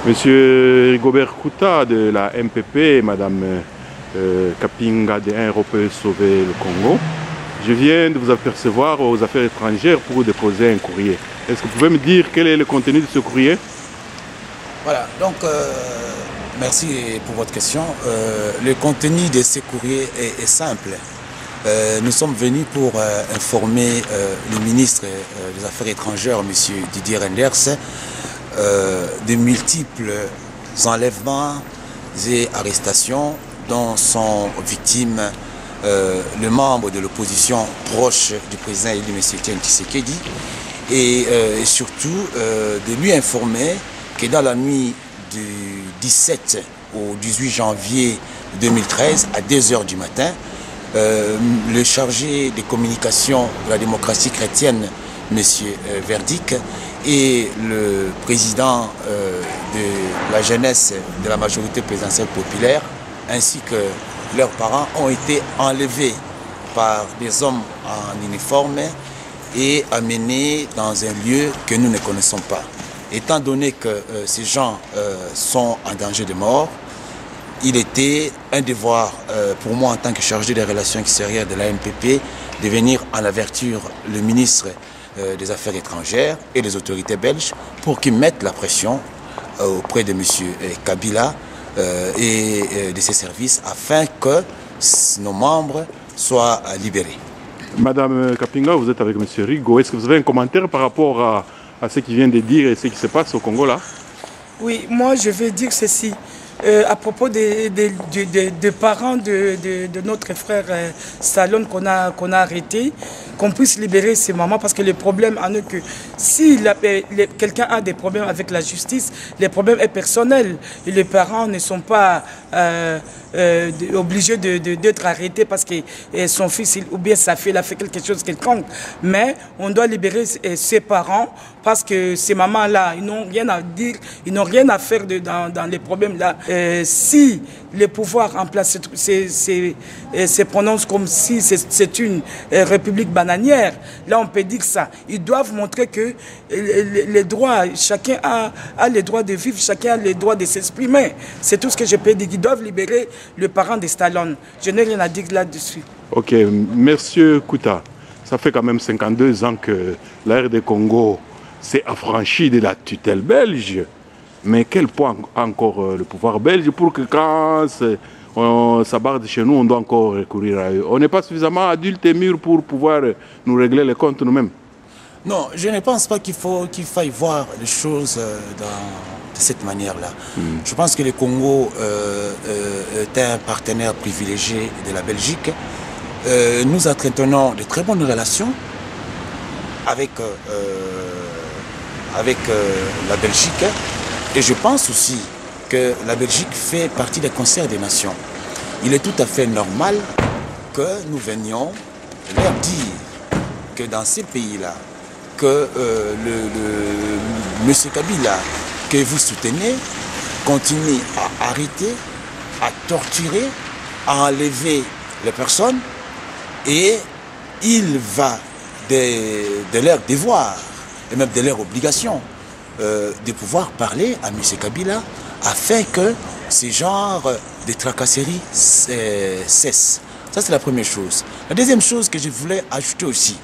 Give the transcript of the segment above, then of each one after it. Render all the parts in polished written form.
Monsieur Rigobert Kouta de la MPP, Madame Kapinga de 1 Europe Sauver le Congo, je viens de vous apercevoir aux affaires étrangères pour déposer un courrier. Est-ce que vous pouvez me dire quel est le contenu de ce courrier? Voilà, donc merci pour votre question. Le contenu de ce courrier est simple. Nous sommes venus pour informer le ministre des Affaires étrangères, M. Didier Reynders, de multiples enlèvements et arrestations dont sont victimes le membre de l'opposition proche du président élu, M. Etienne Tshisekedi, et surtout de lui informer que dans la nuit du 17 au 18 janvier 2013, à 2 h du matin, le chargé des communications de la démocratie chrétienne, M. Verdick, et le président de la jeunesse de la majorité présidentielle populaire, ainsi que leurs parents, ont été enlevés par des hommes en uniforme et amenés dans un lieu que nous ne connaissons pas. Étant donné que ces gens sont en danger de mort, il était un devoir pour moi en tant que chargé des relations extérieures de la MPP de venir en avertir le ministre des Affaires étrangères et les autorités belges pour qu'ils mettent la pression auprès de M. Kabila et de ses services afin que nos membres soient libérés. Madame Kapinga, vous êtes avec M. Rigo. Est-ce que vous avez un commentaire par rapport à ce qu'il vient de dire et ce qui se passe au Congo là? Oui, moi je vais dire ceci. À propos des parents de notre frère Stallone qu'on a arrêté, qu'on puisse libérer ses mamans, parce que le problème en est que si quelqu'un a des problèmes avec la justice, le problème est personnel et les parents ne sont pas obligés d'être arrêtés parce que son fils ou bien sa fille a fait quelque chose quelconque. Mais on doit libérer ses parents parce que ces mamans-là, ils n'ont rien à dire, ils n'ont rien à faire dans les problèmes-là. Si le pouvoir en place se prononce comme si c'est une république bananière, là on peut dire ça. Ils doivent montrer que les droits, chacun a le droit de vivre, chacun a le droit de s'exprimer. C'est tout ce que je peux dire. Ils doivent libérer le parent de Stallone. Je n'ai rien à dire là-dessus. Ok, monsieur Kouta, ça fait quand même 52 ans que la RD Congo s'est affranchie de la tutelle belge. Mais quel point encore le pouvoir belge pour que quand ça barde chez nous, on doit encore recourir à eux? On n'est pas suffisamment adultes et mûrs pour pouvoir nous régler les comptes nous-mêmes? Non, je ne pense pas qu'il faille voir les choses de cette manière-là. Je pense que le Congo est un partenaire privilégié de la Belgique. Nous entretenons de très bonnes relations avec la Belgique. Et je pense aussi que la Belgique fait partie des concerts des nations. Il est tout à fait normal que nous venions leur dire que dans ces pays-là, que M. Kabila, que vous soutenez, continue à arrêter, à torturer, à enlever les personnes, et il va de leur devoir et même de leur obligation de pouvoir parler à M. Kabila afin que ce genre de tracasseries cesse. Ça, c'est la première chose. La deuxième chose que je voulais ajouter aussi,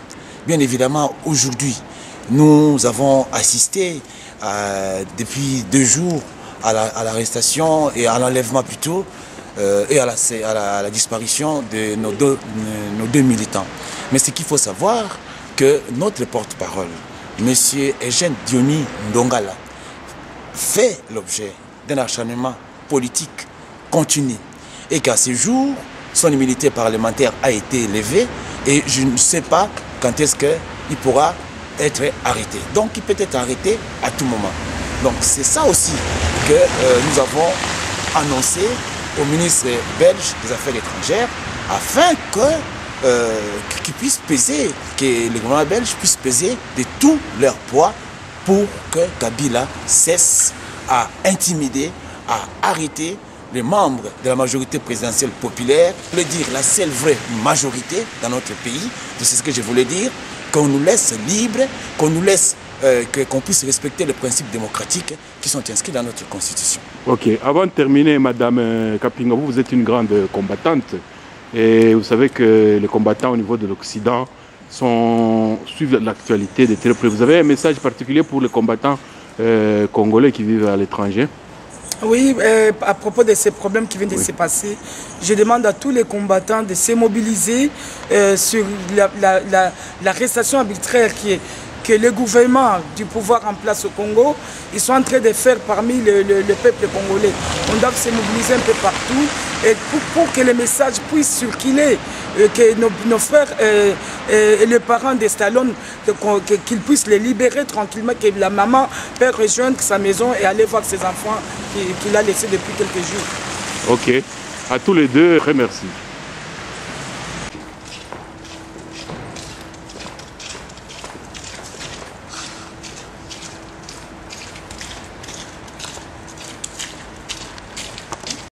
bien évidemment, aujourd'hui, nous avons assisté depuis 2 jours à l'arrestation et à l'enlèvement plutôt et à la disparition de nos deux militants. Mais ce qu'il faut savoir, que notre porte-parole, M. Eugène Diony Ndongala, fait l'objet d'un acharnement politique continu et qu'à ce jour, son immunité parlementaire a été levée et je ne sais pas quand est-ce qu'il pourra être arrêté. Donc il peut être arrêté à tout moment. Donc c'est ça aussi que nous avons annoncé au ministre belge des Affaires étrangères afin qu'ils puissent peser, que le gouvernement belge puisse peser de tout leur poids pour que Kabila cesse à intimider, à arrêter les membres de la majorité présidentielle populaire, le dire la seule vraie majorité dans notre pays, c'est ce que je voulais dire, qu'on nous laisse libres, qu'on nous laisse qu'on puisse respecter les principes démocratiques qui sont inscrits dans notre Constitution. Ok, avant de terminer, Madame Kapinga, vous êtes une grande combattante. Et vous savez que les combattants au niveau de l'Occident suivent l'actualité de très près. Vous avez un message particulier pour les combattants congolais qui vivent à l'étranger? Oui, à propos de ces problèmes qui viennent de se passer, je demande à tous les combattants de se mobiliser sur l'arrestation arbitraire que le gouvernement du pouvoir en place au Congo, ils sont en train de faire parmi le peuple congolais. On doit se mobiliser un peu partout et pour que le message puisse circuler, que nos frères et les parents de Stallone, qu'ils puissent les libérer tranquillement, que la maman peut rejoindre sa maison et aller voir ses enfants qu'il a laissés depuis quelques jours. Ok, à tous les deux, très merci.